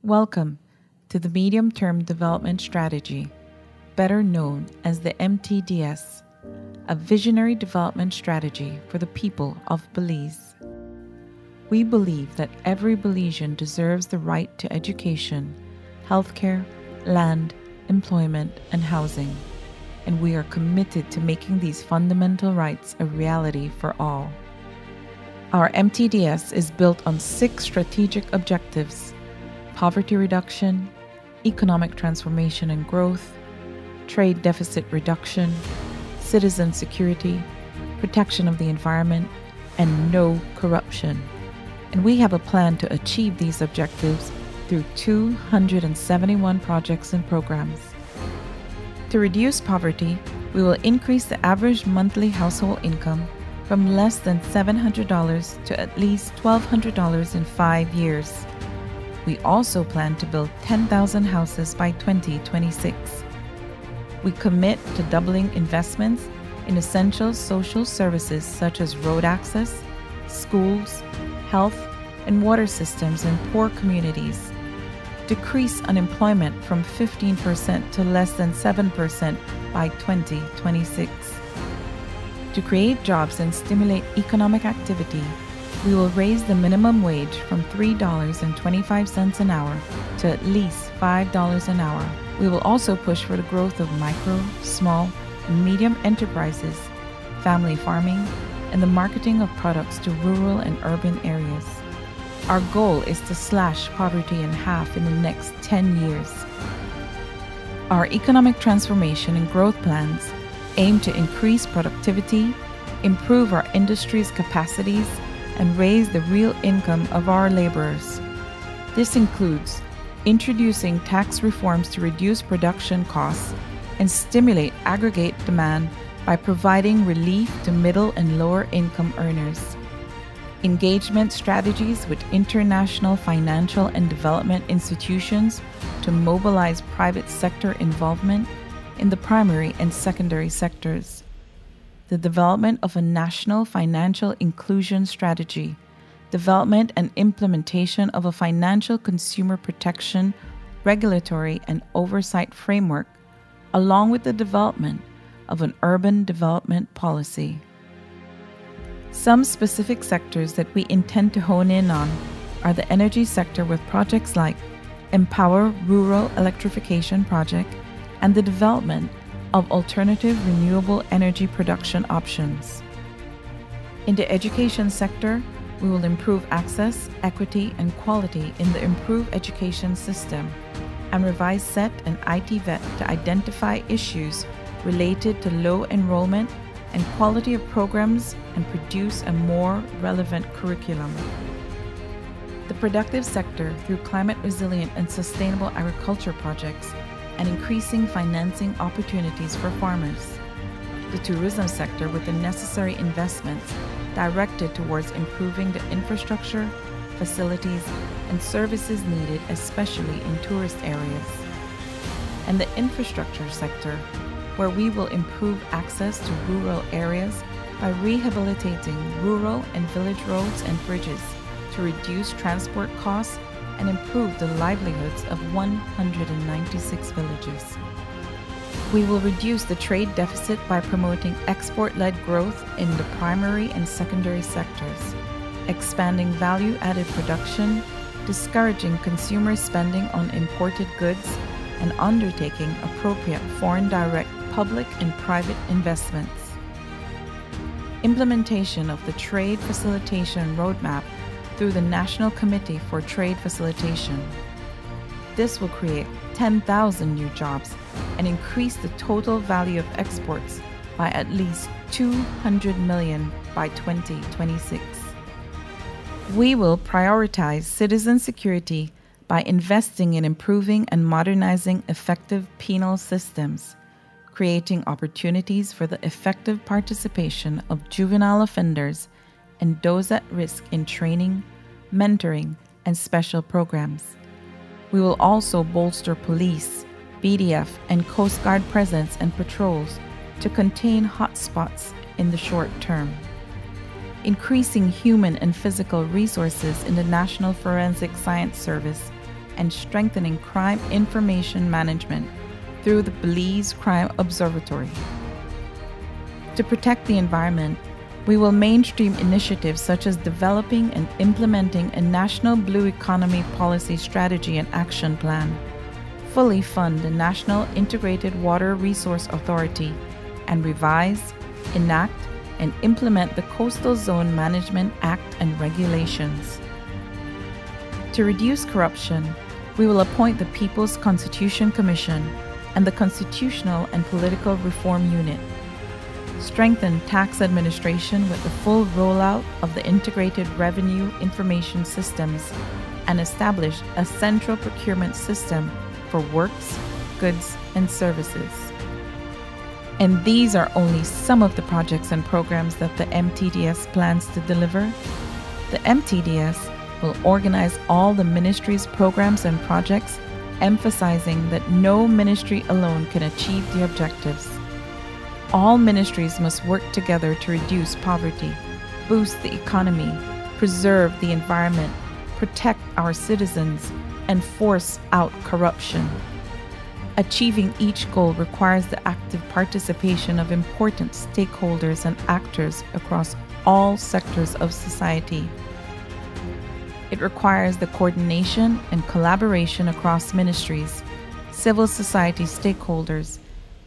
Welcome to the Medium Term Development Strategy, better known as the MTDS, a visionary development strategy for the people of Belize. We believe that every Belizean deserves the right to education, healthcare, land, employment, and housing, and we are committed to making these fundamental rights a reality for all. Our MTDS is built on 6 strategic objectives: poverty reduction, economic transformation and growth, trade deficit reduction, citizen security, protection of the environment, and no corruption. And we have a plan to achieve these objectives through 271 projects and programs. To reduce poverty, we will increase the average monthly household income from less than $700 to at least $1,200 in 5 years. We also plan to build 10,000 houses by 2026. We commit to doubling investments in essential social services such as road access, schools, health, and water systems in poor communities, decrease unemployment from 15% to less than 7% by 2026. To create jobs and stimulate economic activity, we will raise the minimum wage from $3.25 an hour to at least $5 an hour. We will also push for the growth of micro, small, and medium enterprises, family farming, and the marketing of products to rural and urban areas. Our goal is to slash poverty in half in the next 10 years. Our economic transformation and growth plans aim to increase productivity, improve our industry's capacities, and raise the real income of our laborers. This includes introducing tax reforms to reduce production costs and stimulate aggregate demand by providing relief to middle and lower income earners. Engagement strategies with international financial and development institutions to mobilize private sector involvement in the primary and secondary sectors. The development of a national financial inclusion strategy, development and implementation of a financial consumer protection, regulatory, and oversight framework, along with the development of an urban development policy. Some specific sectors that we intend to hone in on are the energy sector with projects like Empower Rural Electrification Project and the development of alternative renewable energy production options. In the education sector, we will improve access, equity, and quality in the improved education system and revise SET and IT-VET to identify issues related to low enrollment and quality of programs and produce a more relevant curriculum. The productive sector through climate resilient and sustainable agriculture projects and increasing financing opportunities for farmers. The tourism sector with the necessary investments directed towards improving the infrastructure, facilities, and services needed, especially in tourist areas. And the infrastructure sector, where we will improve access to rural areas by rehabilitating rural and village roads and bridges to reduce transport costs and improve the livelihoods of 196 villages. We will reduce the trade deficit by promoting export-led growth in the primary and secondary sectors, expanding value-added production, discouraging consumer spending on imported goods, and undertaking appropriate foreign direct public and private investments. Implementation of the Trade Facilitation Roadmap through the National Committee for Trade Facilitation. This will create 10,000 new jobs and increase the total value of exports by at least $200 million by 2026. We will prioritize citizen security by investing in improving and modernizing effective penal systems, creating opportunities for the effective participation of juvenile offenders and those at risk in training, mentoring, and special programs. We will also bolster police, BDF, and Coast Guard presence and patrols to contain hotspots in the short term. Increasing human and physical resources in the National Forensic Science Service and strengthening crime information management through the Belize Crime Observatory. To protect the environment, we will mainstream initiatives such as developing and implementing a national blue economy policy strategy and action plan, fully fund the National Integrated Water Resource Authority, and revise, enact, and implement the Coastal Zone Management Act and regulations. To reduce corruption, we will appoint the People's Constitution Commission and the Constitutional and Political Reform Unit, strengthen tax administration with the full rollout of the Integrated Revenue Information Systems, and establish a central procurement system for works, goods, and services. And these are only some of the projects and programs that the MTDS plans to deliver. The MTDS will organize all the ministry's programs and projects, emphasizing that no ministry alone can achieve the objectives. All ministries must work together to reduce poverty, boost the economy, preserve the environment, protect our citizens, and force out corruption. Achieving each goal requires the active participation of important stakeholders and actors across all sectors of society. It requires the coordination and collaboration across ministries, civil society stakeholders,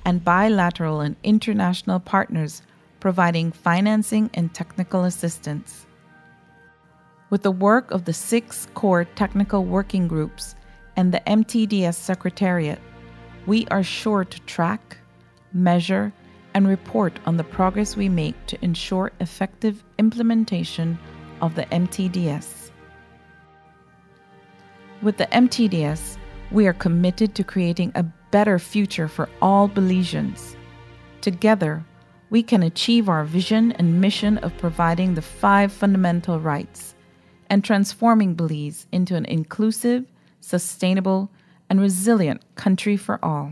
and bilateral and international partners providing financing and technical assistance. With the work of the 6 core technical working groups and the MTDS Secretariat, we are sure to track, measure, and report on the progress we make to ensure effective implementation of the MTDS. With the MTDS, we are committed to creating a better future for all Belizeans. Together, we can achieve our vision and mission of providing the 5 fundamental rights and transforming Belize into an inclusive, sustainable, and resilient country for all.